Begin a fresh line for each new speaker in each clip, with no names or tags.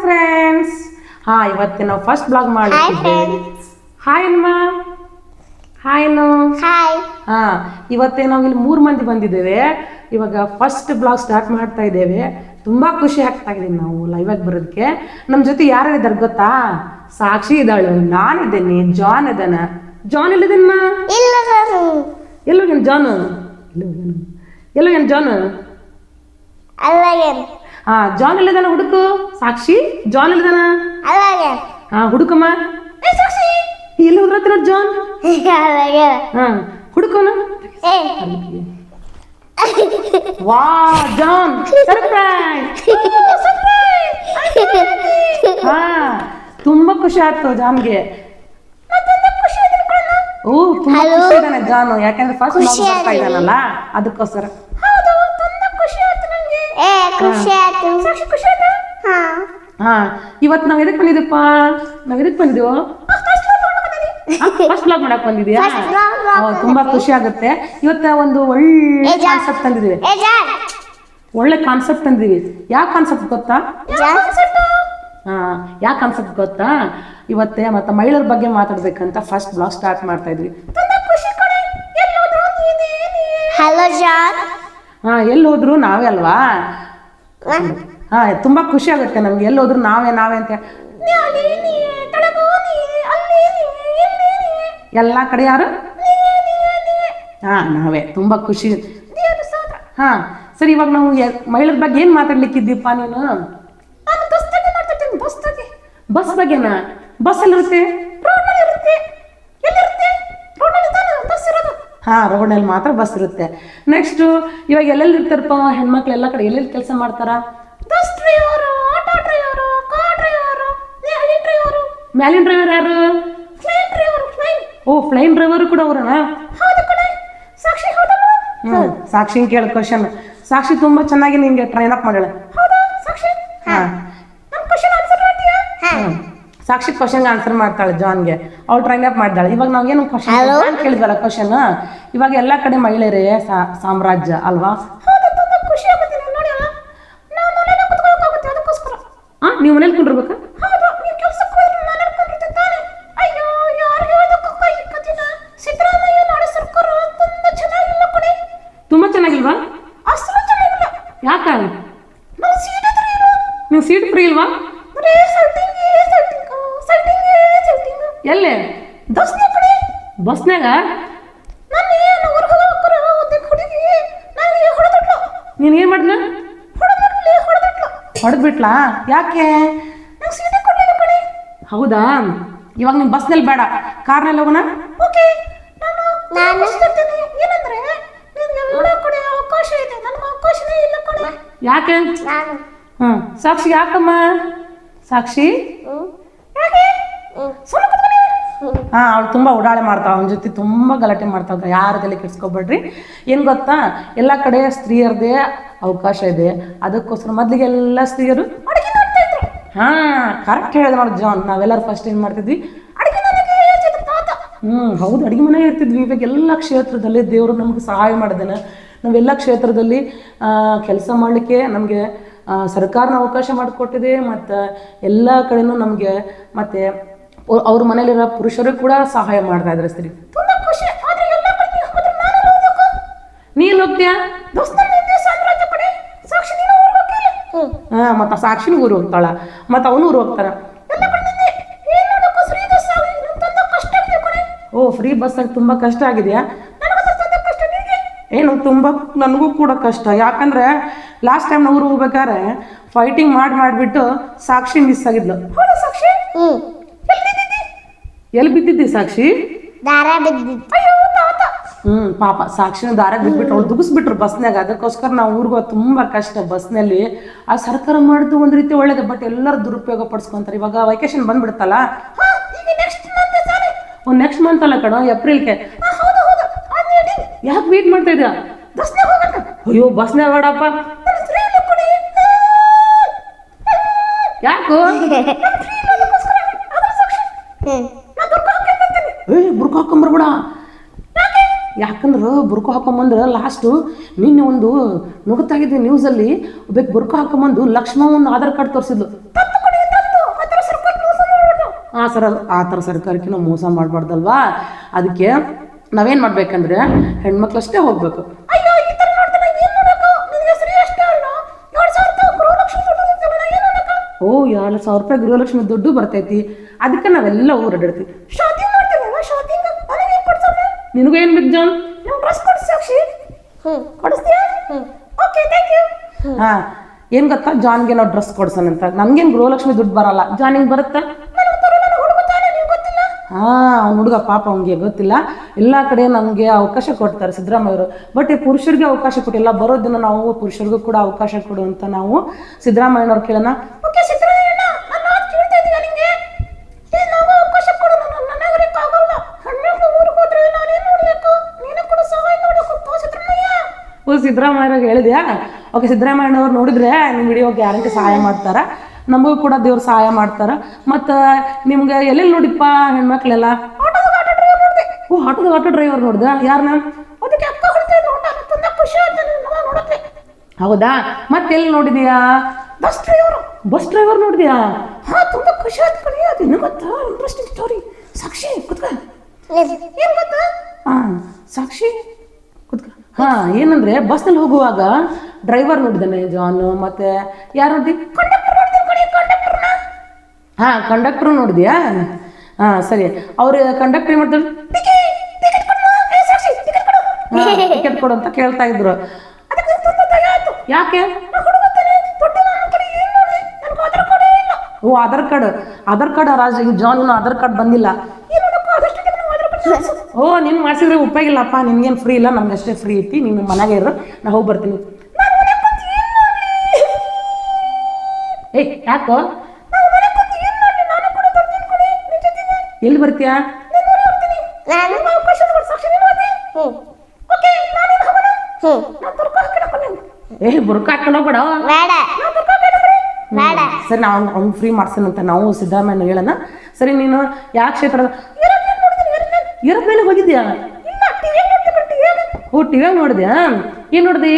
Friends. ಇವತ್ತು ನಾವು first blog ಮಾಡ್ಲಿಕ್ಕಿದ್ದೇವೆ. Hi ಅಮ್ಮ. ಹಾಯ್ ಅನ್ನು. ಇವತ್ತೇ ನಾವು ಇಲ್ಲಿ 3 ಮಂದಿ ಬಂದಿದ್ದೇವೆ. ಇವಾಗ ಫಸ್ಟ್ ಬ್ಲಾಗ್ ಸ್ಟಾರ್ಟ್ ಮಾಡ್ತಾ ಇದ್ದೇವೆ. ತುಂಬಾ ಖುಷಿ ಆಗ್ತಾ ಇದೀನಿ ನಾವು ಲೈವ್ ಆಗಿ ಬರೋದಕ್ಕೆ. ನಮ್ಮ ಜೊತೆ ಯಾರಿದ್ದಾರೆ ಗೊತ್ತಾ? ಸಾಕ್ಷಿ ಇದ್ದಾಳು, ನಾನಿದ್ದೇನೆ, ಜಾನ್ ಇದ್ದಾನೆ. ಜಾನ್ ಎಲ್ಲಿದ್ದೇನಮ್ಮ? ಎಲ್ಲೋಗೇನು ಜಾನ್? ಎಲ್ಲೋಗೇನು ಜಾನ್? ಜಾನ್ ಎಲ್ಲಿದ್ದಾನ? ಹುಡುಕು ಸಾಕ್ಷಿ. ಜಾನ್ ಎಲ್ಲಿದ್ದಾನ? ಹುಡುಕಮ್ಮ. ಎಲ್ಲಿ ಹೋದ್ರತ್ತ ನೋಡಿ ಜಾನ್? ಹುಡುಕೋನ. ವಾ ಜಾನ್ ಸರ್ಪ್ರೈಸ್. ತುಂಬಾ ಖುಷಿ ಆಯ್ತು ಜಾನ್ಗೆ. ತುಂಬಾ ಖುಷಿ ಇದ್ದಾನೆ ಜಾನು, ಯಾಕಂದ್ರೆ ಫಸ್ಟ್ ಬರ್ತಾ ಇದ್ದಾನಲ್ಲ ಅದಕ್ಕೋಸ್ಕರ. ಇವತ್ತು ನಾವ್ ಎದಕ್ ಬಂದಿದ್ದೀಪ್ಪ? ನಾವ್ ಎದಕ್ ಬಂದಿದ್ದೀವೋ? ಫಸ್ಟ್ ಬ್ಲಾಗ್ ಮಾಡಕ್ ಬಂದಿದ್ಯಾ? ತುಂಬಾ ಖುಷಿ ಆಗುತ್ತೆ. ಇವತ್ತ ಒಂದು ಒಳ್ಳೆ ಕಾನ್ಸೆಪ್ಟ್ ತಂದಿದೀವಿ. ಒಳ್ಳೆ ಕಾನ್ಸೆಪ್ಟ್ ತಂದಿದೀವಿ. ಯಾವ ಕಾನ್ಸೆಪ್ಟ್ ಗೊತ್ತಾ? ಯಾವ ಕಾನ್ಸೆಪ್ಟ್ ಗೊತ್ತಾ? ಇವತ್ತೇ ಮತ್ತೆ ಮಹಿಳೆಯರ ಬಗ್ಗೆ ಮಾತಾಡ್ಬೇಕಂತ ಫಸ್ಟ್ ಬ್ಲಾಗ್ ಸ್ಟಾರ್ಟ್ ಮಾಡ್ತಾ ಇದ್ವಿ. ಎಲ್ಲಿ ಹೋದ್ರು ನಾವೇ ಅಲ್ವಾ? ತುಂಬಾ ಖುಷಿ ಆಗುತ್ತೆ ನಮ್ಗೆ. ಎಲ್ಲಿ ಹೋದ್ರು ನಾವೇ ಅಂತ ಎಲ್ಲಾ ಕಡೆ ಯಾರು? ನಾವೇ. ತುಂಬಾ ಖುಷಿ. ಸರಿ, ಇವಾಗ ನಾವು ಮಹಿಳೆಯರ ಬಗ್ಗೆ ಏನ್ ಮಾತಾಡ್ಲಿಕ್ಕಿದ್ದೀಪ್ಪ ನೀನು? ಬಸ್ ಬಗ್ಗೆನಾ? ಬಸ್ ಎಲ್ಲಿರುತ್ತೆ? ರೋಡ್ನಲ್ಲಿ ಮಾತ್ರ ಬಸ್ ಇರುತ್ತೆ. ನೆಕ್ಸ್ಟ್ ಇವಾಗ ಎಲ್ಲೆಲ್ಲಿ ಇರ್ತಾರಪ್ಪ ಹೆಣ್ಮಕ್ಳು? ಎಲ್ಲ ಕಡೆ ಎಲ್ಲೆಲ್ಲಿ ಕೆಲಸ ಮಾಡ್ತಾರ? ಮ್ಯಾಲಿನ ಡ್ರೈವರ್ ಯಾರು? ಫ್ಲೈನ್ ಡ್ರೈವರ್ ಕೂಡ ಅವರನಾ? ಸಾಕ್ಷಿ ಕೇಳ ಕ್ವಶನ್. ಸಾಕ್ಷಿ ತುಂಬಾ ಚೆನ್ನಾಗಿ ನಿಂಗೆ ಟ್ರೈನ್ ಅಪ್ ಮಾಡ್ಯಾಳ. ಸಾಕ್ಷಿ ಕ್ವಶನ್ ಆನ್ಸರ್ ಮಾಡ್ತಾಳೆ ಜಾನ್ಗೆ. ಅವಳು ಟ್ರೈನ್ ಅಪ್ ಮಾಡ್ತಾಳೆ. ಇವಾಗ ನಾವ್ ಏನು ಕ್ವಶನ್ ಕೇಳಿದ್ವಲ್ಲ ಕ್ವಶನ್, ಇವಾಗ ಎಲ್ಲಾ ಕಡೆ ಮಹಿಳೆಯರೇ ಸಾಮ್ರಾಜ್ಯ ಅಲ್ವಾ? ನೀವು ಮನೇಲಿ ಕುಂಡಿರ್ಬೇಕಾ? ತುಂಬಾ ಚೆನ್ನಾಗಿಲ್ವಾ? ಯಾಕ? ನೀವು ಸೀಟ್ ಫ್ರೀ ಇಲ್ವಾ? ಎಲ್ಲೇ? ಬಸ್ನಾಗ? ನೀನ್ ಏನ್ ಮಾಡ್ಲ? ಹೊಡೆದ್ಬಿಟ್ಲಾ? ಯಾಕೆ? ಹೌದಾ? ಇವಾಗ ನಿಮ್ ಬಸ್ನಲ್ಲಿ ಬೇಡ, ಕಾರ್ನಲ್ಲಿ ಹೋಗೋಣ. ಯಾಕೆ? ಸಾಕ್ಷಿ ಯಾಕಮ್ಮ? ಸಾಕ್ಷಿ ಅವಳು ತುಂಬಾ ಉಡಾಳೆ ಮಾಡ್ತಾವ, ಅವನ ಜೊತೆ ತುಂಬಾ ಗಲಾಟೆ ಮಾಡ್ತಾವ. ಯಾರ ತಲೆ ಕೆಡ್ಸ್ಕೊಬೇಡ್ರಿ. ಏನ್ ಗೊತ್ತಾ, ಎಲ್ಲಾ ಕಡೆ ಸ್ತ್ರೀಯರದೇ ಅವಕಾಶ ಇದೆ. ಅದಕ್ಕೋಸ್ಕರ ಮೊದ್ಲಿಗೆ ಎಲ್ಲ ಸ್ತ್ರೀಯರು ಕರೆಕ್ಟ್ ಹೇಳಿದ ನೋಡಿ ಜಾನ್. ನಾವೆಲ್ಲರೂ ಫಸ್ಟ್ ಏನ್ ಮಾಡ್ತಿದ್ವಿ? ಹೌದು, ಅಡಿಗೆ ಮನೆ ಇರ್ತಿದ್ವಿ. ಇವಾಗ ಎಲ್ಲ ಕ್ಷೇತ್ರದಲ್ಲಿ ದೇವರು ನಮ್ಗೆ ಸಹಾಯ ಮಾಡಿದಾನೆ. ನಾವೆಲ್ಲ ಕ್ಷೇತ್ರದಲ್ಲಿ ಕೆಲಸ ಮಾಡಲಿಕ್ಕೆ ನಮಗೆ ಸರ್ಕಾರನ ಅವಕಾಶ ಮಾಡಿಕೊಟ್ಟಿದೆ. ಮತ್ತು ಎಲ್ಲ ಕಡೆನೂ ನಮಗೆ ಮತ್ತೆ ಅವ್ರ ಮನೇಲಿರೋ ಪುರುಷರು ಕೂಡ ಸಹಾಯ ಮಾಡ್ತಾ ಇದ್ದಾರೆ ಸ್ತ್ರೀ. ನೀನ್ ಹೋಗ್ತೀಯಾ? ಮತ್ತ ಸಾಕ್ಷಿನ ಊರು ಹೋಗ್ತಾಳ, ಮತ್ತ ಅವನು ಊರು ಹೋಗ್ತಾರ. ಫ್ರೀ ಬಸ್ ಆಗಿ ತುಂಬಾ ಕಷ್ಟ ಆಗಿದೆಯಾ? ಏನು ತುಂಬಾ ನನಗೂ ಕೂಡ ಕಷ್ಟ. ಯಾಕಂದ್ರೆ ಲಾಸ್ಟ್ ಟೈಮ್ ನಾವು ಊರು ಹೋಗ್ಬೇಕಾದ್ರೆ ಫೈಟಿಂಗ್ ಮಾಡಿಬಿಟ್ಟು ಸಾಕ್ಷಿ ಮಿಸ್ ಆಗಿದ್ಲು. ಎಲ್ಲಿ ಬಿದ್ದಿದ್ದಿ ಸಾಕ್ಷಿ? ಪಾಪ ಸಾಕ್ಷಿನ ದಾರ ಬಿದ್ಬಿಟ್ಟು ಅವಳು ದುಗಿಸ್ಬಿಟ್ರು ಬಸ್ನಾಗ. ಅದಕ್ಕೋಸ್ಕರ ನಾವು ಊರಿಗೆ ತುಂಬಾ ಕಷ್ಟ ಬಸ್ನಲ್ಲಿ. ಆ ಸರ್ಕಾರ ಮಾಡಿದ್ದು ಒಂದ್ ರೀತಿ ಒಳ್ಳೇದು, ಬಟ್ ಎಲ್ಲರೂ ದುರುಪಯೋಗ ಪಡಿಸ್ಕೊಂತಾರೆ. ಇವಾಗ ವೆಕೇಶನ್ ಬಂದ್ಬಿಡುತ್ತಲ್ಲ, ನೆಕ್ಸ್ಟ್ ಮಂತ್ ಅಲ್ಲ ಕಣೋ, ಏಪ್ರಿಲ್ಗೆ. ಯಾಕೆ ವೇಟ್ ಮಾಡ್ತಾ ಇದ್ದ? ಅಯ್ಯೋ ಬಸ್ನಾಗ ಬೇಡಪ್ಪ. ಯಾಕೋ? ಬುರ್ಕ ಹಾಕೊಂಬರ್ಬೇಡ. ಯಾಕಂದ್ರೆ ಬುರ್ಕ ಹಾಕೊಂಬಂದ್ರೆ ಲಾಸ್ಟು ನಿನ್ನೆ ಒಂದು ನುಗ್ತಾಗಿದ್ವಿ ನ್ಯೂಸಲ್ಲಿ. ಒಬ್ಬ ಬುರ್ಕ ಹಾಕೊಂಬಂದು ಲಕ್ಷ್ಮಣ ಒಂದು ಆಧಾರ್ ಕಾರ್ಡ್ ತೋರಿಸಿದ್ಲು. ಹಾಂ ಸರ್ ಅದು ಆ ಥರ ಸರ್ಕಾರಕ್ಕೆ ನಾವು ಮೋಸ ಮಾಡಬಾರ್ದಲ್ವಾ, ಅದಕ್ಕೆ ನಾವೇನು ಮಾಡ್ಬೇಕಂದ್ರೆ ಹೆಣ್ಮಕ್ಳಷ್ಟೇ ಹೋಗ್ಬೇಕು. ಓ 2,000 ರೂಪಾಯಿ ಗೃಹಲಕ್ಷ್ಮಿ ದುಡ್ಡು ಬರ್ತೈತಿ, ಅದಕ್ಕೆ ನಾವೆಲ್ಲ ಊರಾಡಿರ್ತೀವಿ. ನಿನಗೂ ಏನು ಬೇಕು ಜಾನ್? ಹಾಂ ಏನು ಗೊತ್ತಾ, ಜಾನ್ಗೆ ನಾವು ಡ್ರೆಸ್ ಕೊಡ್ಸೋಣಂತ. ನಮ್ಗೇನು ಗೃಹಲಕ್ಷ್ಮಿ ದುಡ್ಡು ಬರಲ್ಲ, ಜಾನಿಗೆ ಬರುತ್ತಾ? ಹಾಂ ಅವ್ನ ಹುಡುಗ ಪಾಪ ಅವ್ನಿಗೆ ಗೊತ್ತಿಲ್ಲ. ಎಲ್ಲ ಕಡೆ ನಮಗೆ ಅವಕಾಶ ಕೊಡ್ತಾರೆ ಸಿದ್ದರಾಮಯ್ಯವರು, ಬಟ್ ಈ ಪುರುಷರಿಗೆ ಅವಕಾಶ ಕೊಟ್ಟಿಲ್ಲ. ಬರೋದನ್ನ ನಾವು ಪುರುಷರಿಗೂ ಕೂಡ ಅವಕಾಶ ಕೊಡು ಅಂತ ನಾವು ಸಿದ್ದರಾಮಯ್ಯನವ್ರು ಕೇಳೋಣ. ಓ ಸಿದ್ದರಾಮಯ್ಯವ್ರಿಗೆ ಹೇಳಿದ್ಯಾ? ಓಕೆ, ಸಿದ್ದರಾಮಯ್ಯನವ್ರು ನೋಡಿದ್ರೆ ನಿಮ್ಮ ವಿಡಿಯೋ ಗ್ಯಾರಂಟಿ ಸಹಾಯ ಮಾಡ್ತಾರ, ನಮಗೂ ಕೂಡ ದೇವ್ರು ಸಹಾಯ ಮಾಡ್ತಾರ. ಮತ್ತು ನಿಮ್ಗೆ ಎಲ್ಲೆಲ್ಲಿ ನೋಡಿಪ್ಪ ಹೆಣ್ಮಕ್ಳೆಲ್ಲ? ಓ ಆಟೋ ಡ್ರೈವರ್ ನೋಡ್ದ? ಯಾರನ್ನ? ಹೌದಾ, ಮತ್ತೆಲ್ಲಿ ನೋಡಿದ್ಯಾ? ಬಸ್ ಡ್ರೈವರ್ ನೋಡಿದ್ಯಾ? ಹಾಂ ತುಂಬ ಖುಷಿ ಆಯ್ತು ಕಣಿ. ಅದು ಇನ್ನೂ ಗೊತ್ತಾ ಇಂಟ್ರೆಸ್ಟಿಂಗ್ ಸ್ಟೋರಿ. ಸಾಕ್ಷಿ ಕುತ್ಕ. ಏನು ಗೊತ್ತಾ? ಹಾಂ ಸಾಕ್ಷಿ ಕುತ್ಕ. ಹಾಂ ಏನಂದ್ರೆ ಬಸ್ನಲ್ಲಿ ಹೋಗುವಾಗ ಡ್ರೈವರ್ ನೋಡಿದ್ದಾನೆ ಜಾನು, ಮತ್ತೆ ಯಾರು ನೋಡಿದ್ವಿ? ಹಾಂ ಕಂಡಕ್ಟ್ರು ನೋಡಿದ್ಯಾ? ಹಾಂ ಸರಿ, ಅವ್ರು ಕಂಡಕ್ಟರ್ ಏನು ಮಾಡ್ತಾರೆ? ಟಿಕೆಟ್ ಕೊಡು ಅಂತ ಕೇಳ್ತಾ ಇದ್ರು. ಯಾಕೆ? ಓ ಆಧಾರ್ ಕಾರ್ಡ್ ರಾಜ ಜಾನ್ ಆಧಾರ್ ಕಾರ್ಡ್ ಬಂದಿಲ್ಲ. ಓ ನೀನು ಮಾಡಿಸಿದ್ರೆ ಉಪಯೋಗಿಲ್ಲಪ್ಪ, ನಿನ್ಗೇನು ಫ್ರೀ ಇಲ್ಲ, ನಮ್ಗೆ ಅಷ್ಟೇ ಫ್ರೀ ಐತಿ, ನೀನು ಮನೆಗೆ ಇರು, ನಾ ಹೋಗಿ ಬರ್ತೀನಿ. ಏಯ್ ಯಾಕೋ? ಎಲ್ಲಿ ಬರ್ತೀಯಾ? ಏ ಬುರ್ಕ ಹಾಕೊಂಡು ಹೋಗ್ಬೇಡ. ಸರಿ ನಾವು ಅವ್ನು ಫ್ರೀ ಮಾಡ್ಸೋಣಂತ ನಾವು ಸಿದ್ದರಾಮಯ್ಯ ಹೇಳೋಣ. ಸರಿ ನೀನು ಯಾವ ಕ್ಷೇತ್ರದ ಏರೋಪ್ಲೇನ್ ಹೋಗಿದ್ಯಾ? ಓ ಟಿವಿಯಾಗ ನೋಡಿದ್ಯಾ? ಏನು ನೋಡಿದಿ?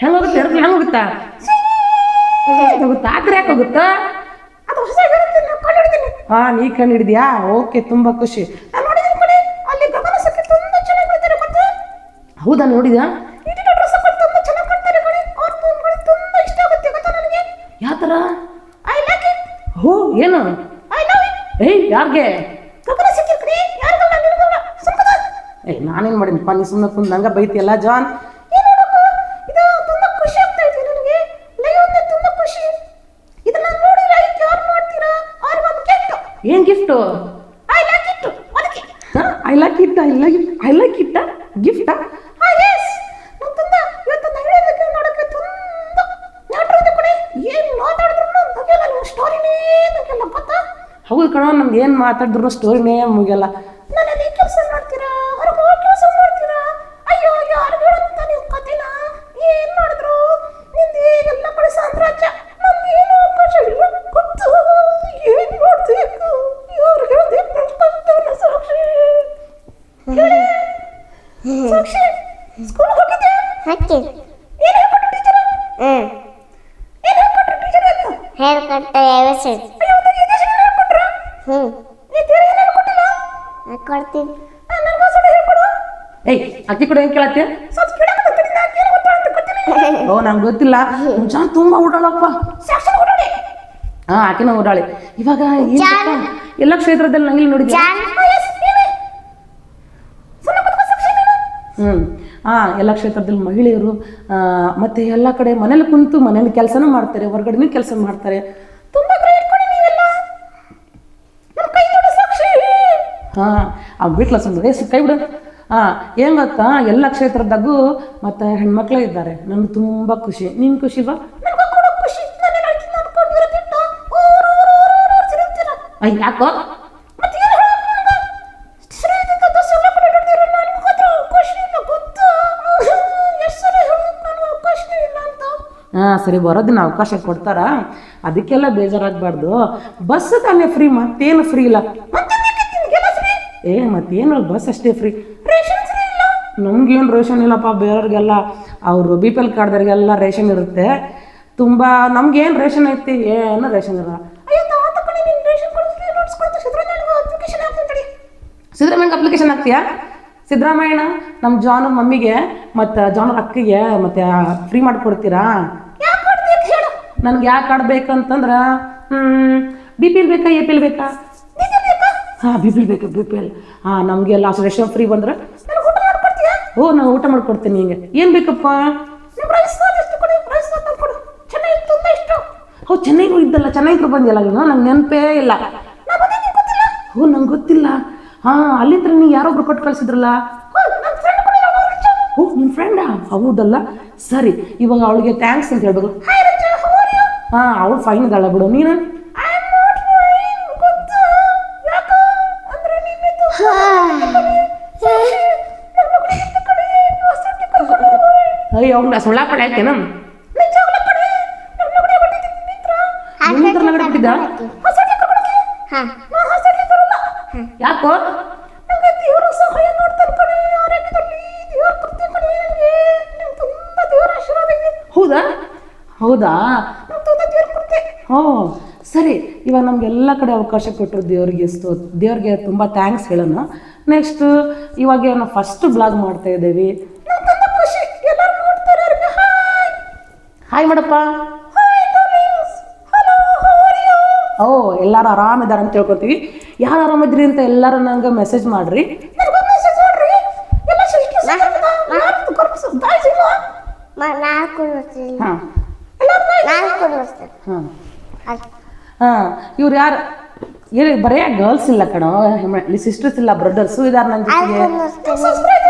ಹೆಂಗ ಹೋಗುತ್ತೆ ಏರೋಪ್ಲೇನ್? ಹೆಂಗ ಹೋಗುತ್ತಾ? ಹೋಗುತ್ತಾ? ಆದ್ರೆ ಯಾಕೆ ಹೋಗುತ್ತಾ? ಹಾ ನೀ ಕಂಡು ಹಿಡಿದ್ಯಾ? ಓಕೆ ತುಂಬಾ ಖುಷಿ. ಹೌದಾ ನೋಡಿದ್ಯಾ? ಯಾವ ಥರ? ಹೋ ಏನು? ಏಯ್ ಯಾರಿಗೆ? ಏಯ್ ನಾನೇನು ಮಾಡೀನಿಪ್ಪ, ನೀ ಸುಮ್ಮನೆ ಕುಂದು ನಂಗೆ ಬೈತಿಯಲ್ಲ ಜಾನ್. ಏನ್ gift? I like it gift. ಹೌದು ಕಣೋ, ನಮ್ಗೆ ಏನು ಮಾತಾಡಿದ್ರು ಸ್ಟೋರಿನೇ ಮುಗಿಯಲ್ಲ. ಏಯ್ ಅಕ್ಕಿ ಕೂಡ ಏನ್ ಕೇಳತ್ತೆ? ಓ ನಂಗೆ ಗೊತ್ತಿಲ್ಲ. ಜಾನ್ ತುಂಬಾ ಓಡಾಳಪ್ಪ. ಹಾ ಆಕಿನ ಓಡಾಳಿ. ಇವಾಗ ಎಲ್ಲ ಕ್ಷೇತ್ರದಲ್ಲಿ ನಂಗೆ ಇಲ್ಲಿ ನೋಡಿದ್ಯಾ? ಎಲ್ಲ ಕ್ಷೇತ್ರದಲ್ಲಿ ಮಹಿಳೆಯರು ಮತ್ತೆ ಎಲ್ಲ ಕಡೆ ಮನೇಲಿ ಕುಂತು ಮನೇಲಿ ಕೆಲಸನೂ ಮಾಡ್ತಾರೆ, ಹೊರಗಡೆನೂ ಕೆಲಸ ಮಾಡ್ತಾರೆ. ಬಿಟ್ಲ ಸುಮ್ಮನೆ ಕೈ ಬಿಡು. ಏನ್ ಗೊತ್ತಾ, ಎಲ್ಲ ಕ್ಷೇತ್ರದಾಗೂ ಮತ್ತೆ ಹೆಣ್ಮಕ್ಳೇ ಇದ್ದಾರೆ. ನನ್ಗೆ ತುಂಬಾ ಖುಷಿ. ನಿನ್ ಖುಷಿ ಬಾ? ಯಾಕೋ? ಸರಿ ಬರೋದಿನ ಅವಕಾಶ ಕೊಡ್ತಾರ, ಅದಕ್ಕೆಲ್ಲ ಬೇಜಾರಾಗಬಾರ್ದು. ಬಸ್ ತಾನೇ ಫ್ರೀ, ಮತ್ತೇನು ಫ್ರೀ ಇಲ್ಲ. ಮತ್ತೇನು ಬಸ್ ಅಷ್ಟೇ ಫ್ರೀ. ನಮ್ಗೇನು ರೇಷನ್ ಇಲ್ಲಪ್ಪ, ಬೇರೆಯವ್ರಿಗೆಲ್ಲ ಅವರು BPL ಕಾರ್ಡ್ದವ್ರಿಗೆಲ್ಲ ರೇಷನ್ ಇರುತ್ತೆ. ತುಂಬ ನಮ್ಗೇನು ರೇಷನ್ ಐತಿ ಏನು ರೇಷನ್ ಇಲ್ಲ. ಸಿದ್ದರಾಮಯ್ಯಗೆ ಅಪ್ಲಿಕೇಶನ್ ಹಾಕ್ತೀಯಾ? ಸಿದ್ದರಾಮಯ್ಯನ ನಮ್ಮ ಜಾನ್ ಮಮ್ಮಿಗೆ ಮತ್ತು ಜಾನ್ ಅಕ್ಕಗೆ ಮತ್ತು ಫ್ರೀ ಮಾಡಿಕೊಡ್ತೀರಾ? ನನಗೆ ಯಾಕೆ ಕಾರ್ಡ್ ಬೇಕಂತಂದ್ರೆ BPL ಬೇಕಾ APL ಬೇಕಾ? ಹಾಂ BPL ಬೇಕಾ BPL. ಹಾಂ ನಮಗೆಲ್ಲ ರೇಷನ್ ಫ್ರೀ ಬಂದ್ರೆ ಓ ನಾನು ಊಟ ಮಾಡ್ಕೊಡ್ತೀನಿ. ಹಿಂಗೆ ಏನು ಬೇಕಪ್ಪ? ಹೌದು ಚೆನ್ನೈಗೂ ಇದ್ದಲ್ಲ, ಚೆನ್ನೈಗೂ ಬಂದಿಲ್ಲ ನೀನು, ನಂಗೆ ನೆನಪೇ ಇಲ್ಲ. ಹೋ ನಂಗೆ ಗೊತ್ತಿಲ್ಲ. ಹಾಂ ಅಲ್ಲಿಂದ ನೀವು ಯಾರೊಬ್ರು ಕೊಟ್ಟು ಕಳಿಸಿದ್ರಲ್ಲ. ಓ ನಿಮ್ಮ ಫ್ರೆಂಡಾ? ಹೌದಲ್ಲ, ಸರಿ. ಇವಾಗ ಅವಳಿಗೆ ಥ್ಯಾಂಕ್ಸ್ ಅಂತ ಹೇಳ್ಬೇಕು. ಹಾಂ ಅವಳು ಫೈನ್ ಇದ್ದಾಳೆ ಬಿಡು. ನೀನು ಅಯ್ಯೋ ಅವ್ನ ಸುಳ್ಳ ಪಡೆ ಆಯ್ತೇನ? ಬಿಟ್ಟಿದ್ದ ಯಾಕೋ? ಹೌದಾ ಹೌದಾ ಹೋ ಸರಿ. ಇವಾಗ ನಮ್ಗೆಲ್ಲ ಕಡೆ ಅವಕಾಶ ಕೊಟ್ಟರು ದೇವ್ರಿಗೆ ತುಂಬ ಥ್ಯಾಂಕ್ಸ್ ಹೇಳೋಣ. ನೆಕ್ಸ್ಟ್ ಇವಾಗ ನಾವು ಫಸ್ಟ್ ಬ್ಲಾಗ್ ಮಾಡ್ತಾ ಇದ್ದೀವಿ. ಹಾಯ್ ಮಾಡಪ್ಪ. ಓ ಎಲ್ಲರೂ ಆರಾಮಿದ್ದಾರೆ ಅಂತ ತಿಳ್ಕೊತೀವಿ. ಯಾರು ಆರಾಮಿದ್ರಿ ಅಂತ ಎಲ್ಲರೂ ನಂಗೆ ಮೆಸೇಜ್ ಮಾಡ್ರಿ. ಹಾಂ ಇವ್ರು ಯಾರು ಹೇಳಿ? ಬರೀ ಗರ್ಲ್ಸ್ ಇಲ್ಲ ಕಣೋ, ಸಿಸ್ಟರ್ಸ್ ಇಲ್ಲ, ಬ್ರದರ್ಸು ಇದಾರೆ ನನ್ನ ಜೊತೆಗೆ.